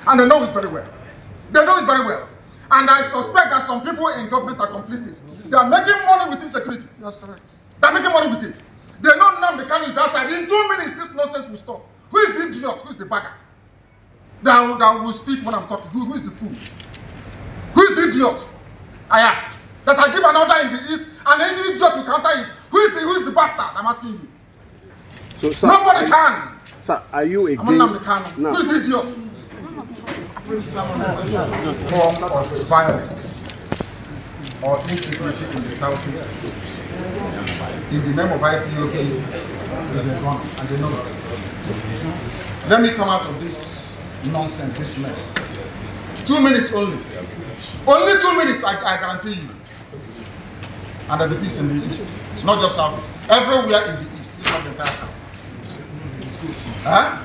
And they know it very well. They know it very well. And I suspect that some people in government are complicit. They are making money with insecurity. That's correct. They are making money with it. They know Nnamdi Kanu is outside. In 2 minutes, this nonsense will stop. Who is the idiot? Who is the bagger? That will speak when I'm talking. Who is the fool? Who is the idiot? I ask. That I give an order in the east, and any idiot will counter it. Who is the bastard? I'm asking you. So, sir, nobody can. Sir, are you against? I'm Nnamdi Kanu. No. Who is the idiot? Form of violence or insecurity in the southeast in the name of IPOB is a wrong, and they know it. Let me come out of this nonsense, this mess. 2 minutes only. Only 2 minutes, I guarantee you. And the peace in the east, not just southeast. Everywhere in the east, not the entire south. Huh?